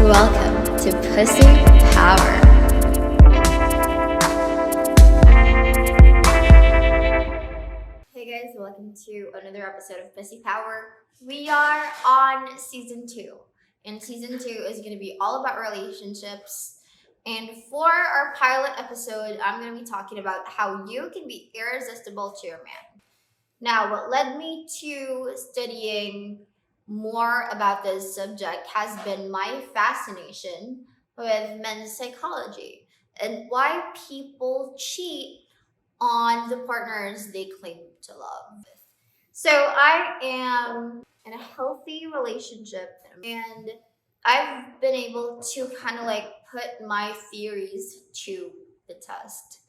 Welcome to Pussy Power. Hey guys, welcome to another episode of Pussy Power. We are on season 2, and season 2 is going to be all about relationships. And for our pilot episode, I'm going to be talking about how you can be irresistible to your man. Now, what led me to studying more about this subject has been my fascination with men's psychology and why people cheat on the partners they claim to love. So I am in a healthy relationship, and I've been able to kind of like put my theories to the test.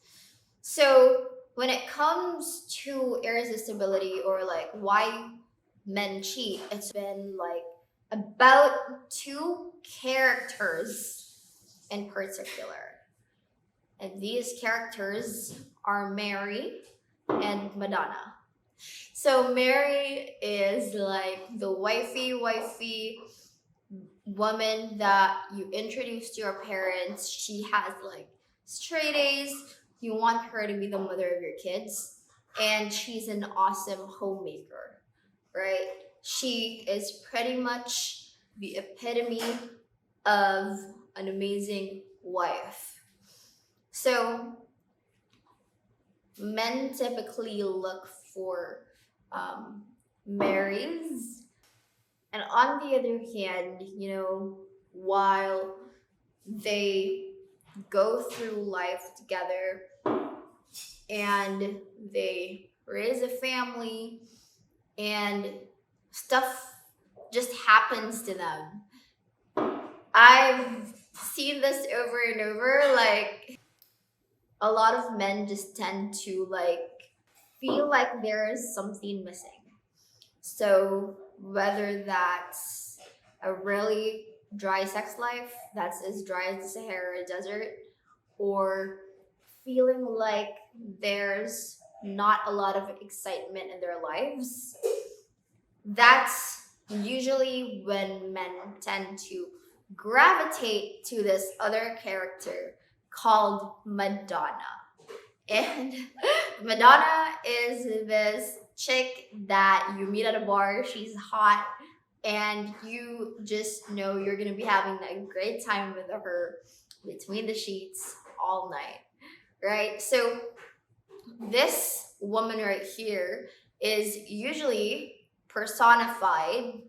So when it comes to irresistibility or like why men cheat, it's been like about 2 characters in particular. And these characters are Mary and Madonna. So Mary is like the wifey woman that you introduce to your parents. She has like straight A's. You want her to be the mother of your kids. And she's an awesome homemaker, right? She is pretty much the epitome of an amazing wife. So men typically look for Marys. And on the other hand, while they go through life together and they raise a family and stuff just happens to them. I've seen this over and over. Like, a lot of men just tend to feel like there is something missing. So whether that's a really dry sex life that's as dry as the Sahara Desert, or feeling like there's not a lot of excitement in their lives, that's usually when men tend to gravitate to this other character called Madonna. And Madonna is this chick that you meet at a bar. She's hot, and you just know you're going to be having a great time with her between the sheets all night, right? So this woman right here is usually personified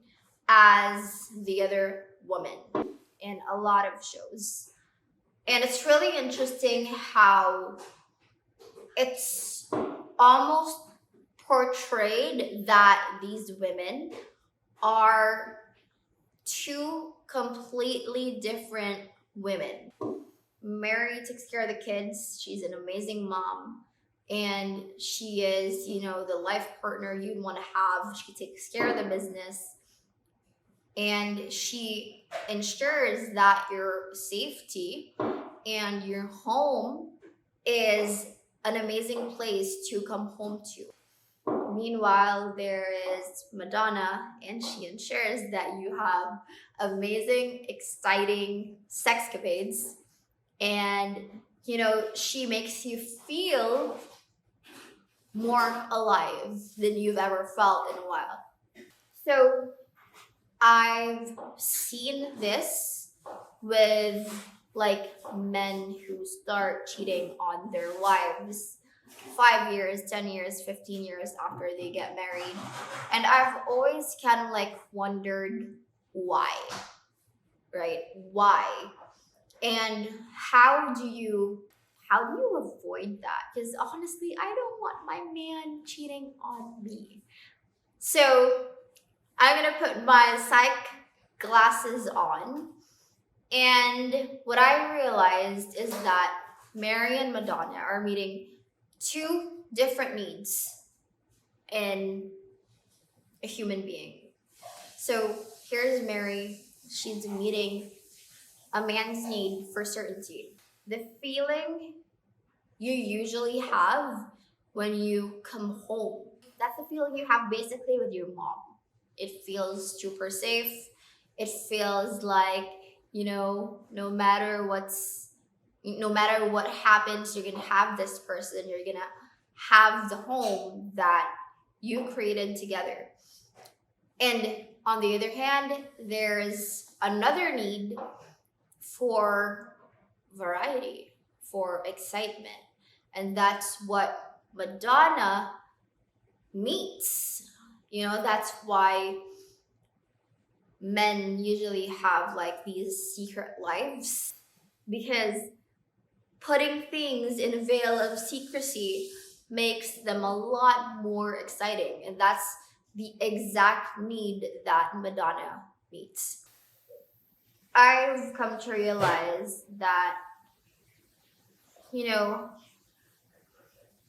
as the other woman in a lot of shows. And it's really interesting how it's almost portrayed that these women are 2 completely different women. Mary takes care of the kids. She's an amazing mom. And she is, the life partner you'd want to have. She takes care of the business. And she ensures that your safety and your home is an amazing place to come home to. Meanwhile, there is Madonna, and she ensures that you have amazing, exciting sexcapades. And, she makes you feel more alive than you've ever felt in a while. So I've seen this with men who start cheating on their wives 5 years, 10 years, 15 years after they get married. And I've always kind of wondered why, right? Why? And how do you avoid that? Because honestly, I don't want my man cheating on me. So I'm going to put my psych glasses on. And what I realized is that Mary and Madonna are meeting 2 different needs in a human being. So here's Mary. She's meeting a man's need for certainty. The feeling you usually have when you come home. That's the feeling you have basically with your mom. It feels super safe. It feels like no matter what happens, you're gonna have this person, you're gonna have the home that you created together. And on the other hand, there's another need for variety, for excitement. And that's what Madonna meets. That's why men usually have like these secret lives, because putting things in a veil of secrecy makes them a lot more exciting. And that's the exact need that Madonna meets. I've come to realize that, you know,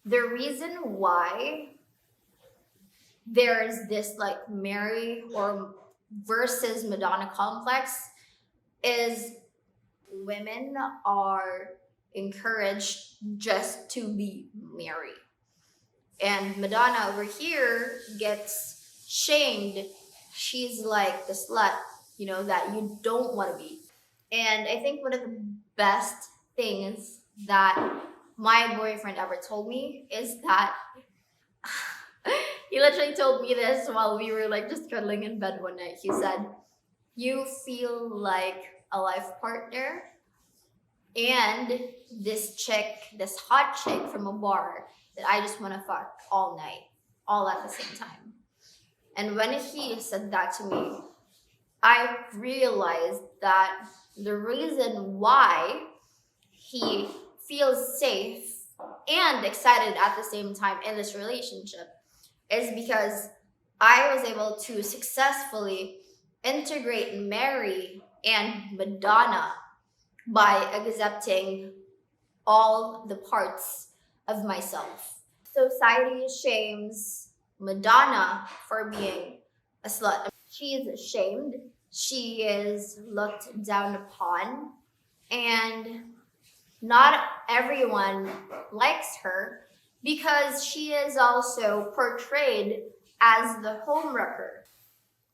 the reason why there's this like Mary or versus Madonna complex is women are encouraged just to be Mary. And Madonna over here gets shamed. She's like the slut, that you don't want to be. And I think one of the best things that my boyfriend ever told me is that he literally told me this while we were like just cuddling in bed one night. He said, "You feel like a life partner and this chick, this hot chick from a bar that I just want to fuck all night, all at the same time." And when he said that to me, I realized that the reason why he feels safe and excited at the same time in this relationship is because I was able to successfully integrate Mary and Madonna by accepting all the parts of myself. Society shames Madonna for being a slut. She's shamed, she is looked down upon, and not everyone likes her because she is also portrayed as the homewrecker,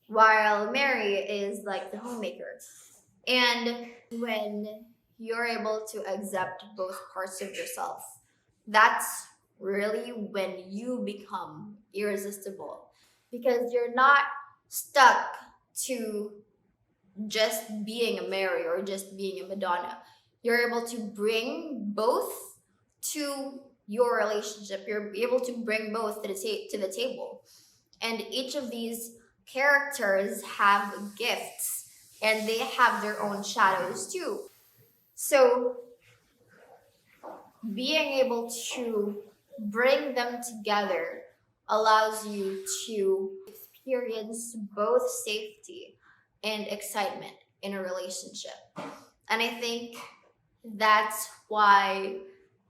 while Mary is like the homemaker. And when you're able to accept both parts of yourself, that's really when you become irresistible, because you're not stuck to just being a Mary or just being a Madonna. You're able to bring both to your relationship. You're able to bring both to the table. And each of these characters have gifts and they have their own shadows too. So being able to bring them together allows you to experience both safety and excitement in a relationship. And I think that's why,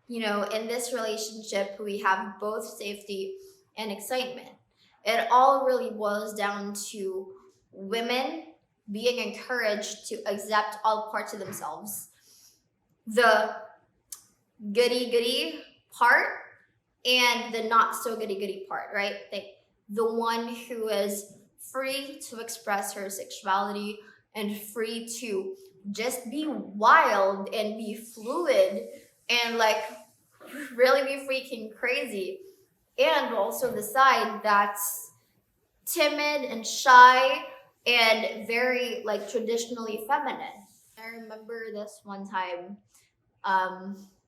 in this relationship, we have both safety and excitement. It all really boils down to women being encouraged to accept all parts of themselves. The goody goody part and the not so goody goody part, right? Like the one who is free to express her sexuality and free to just be wild and be fluid and like really be freaking crazy. And also the side that's timid and shy and very like traditionally feminine. I remember this one time,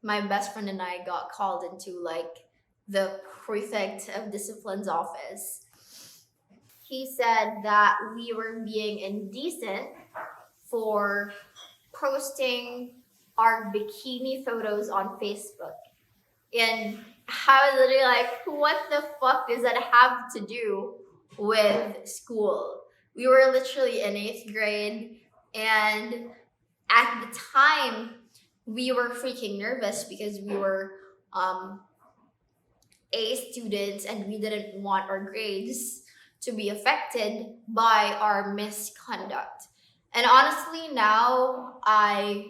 my best friend and I got called into like the prefect of discipline's office. He said that we were being indecent for posting our bikini photos on Facebook. And I was literally like, what the fuck does that have to do with school? We were literally in 8th grade, and at the time, we were freaking nervous because we were A students and we didn't want our grades to be affected by our misconduct. And honestly, now that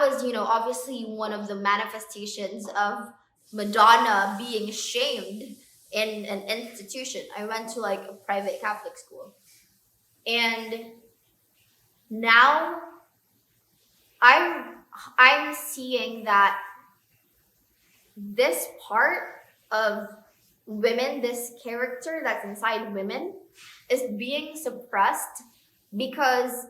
was, obviously one of the manifestations of Madonna being shamed in an institution. I went to like a private Catholic school. And Now I'm I'm seeing that this part of women, this character that's inside women, is being suppressed because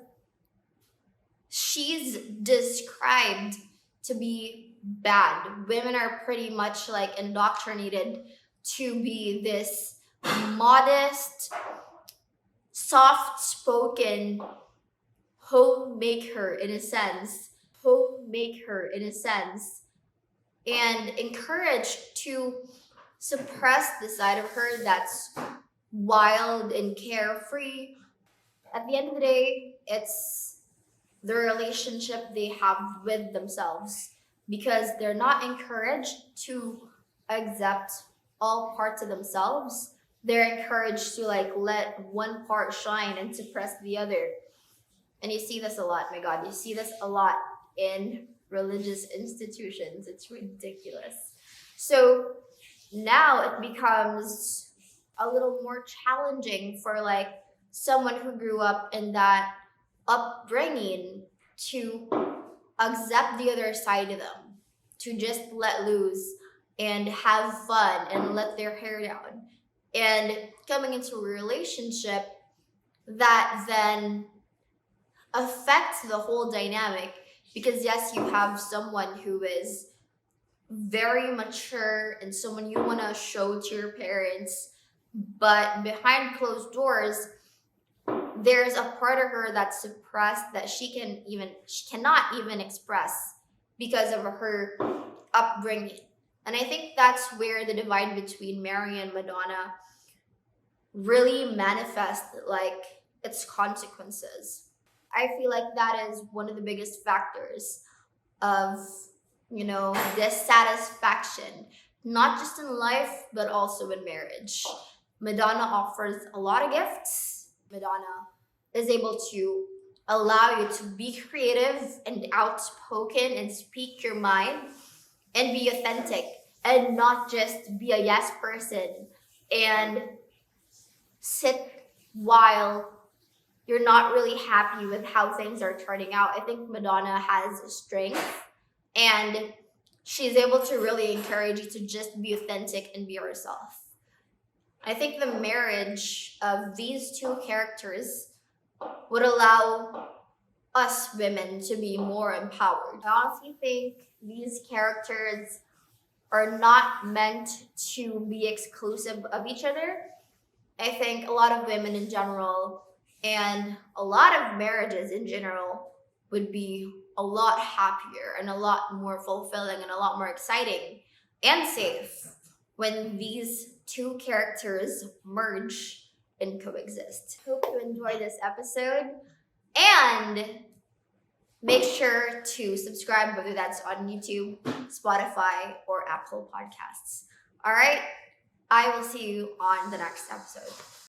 she's described to be bad. Women are pretty much like indoctrinated to be this modest, soft spoken homemaker in a sense, homemaker in a sense, and encouraged to suppress the side of her that's wild and carefree. At the end of the day, it's the relationship they have with themselves because they're not encouraged to accept all parts of themselves. They're encouraged to like let one part shine and suppress the other. And you see this a lot, my God, you see this a lot in religious institutions. It's ridiculous. So now it becomes a little more challenging for like someone who grew up in that upbringing to accept the other side of them, to just let loose and have fun and let their hair down. And coming into a relationship that then affects the whole dynamic because, yes, you have someone who is very mature and someone you want to show to your parents, but behind closed doors, there's a part of her that's suppressed that she cannot even express because of her upbringing. And I think that's where the divide between Mary and Madonna really manifests like its consequences. I feel like that is one of the biggest factors of, dissatisfaction, not just in life, but also in marriage. Madonna offers a lot of gifts. Madonna is able to allow you to be creative and outspoken and speak your mind and be authentic and not just be a yes person and sit while you're not really happy with how things are turning out. I think Madonna has strength and she's able to really encourage you to just be authentic and be herself. I think the marriage of these two characters would allow us women to be more empowered. I honestly think these characters are not meant to be exclusive of each other. I think a lot of women in general and a lot of marriages in general would be a lot happier and a lot more fulfilling and a lot more exciting and safe when these two characters merge and coexist. Hope you enjoyed this episode and make sure to subscribe, whether that's on YouTube, Spotify, or Apple Podcasts. All right, I will see you on the next episode.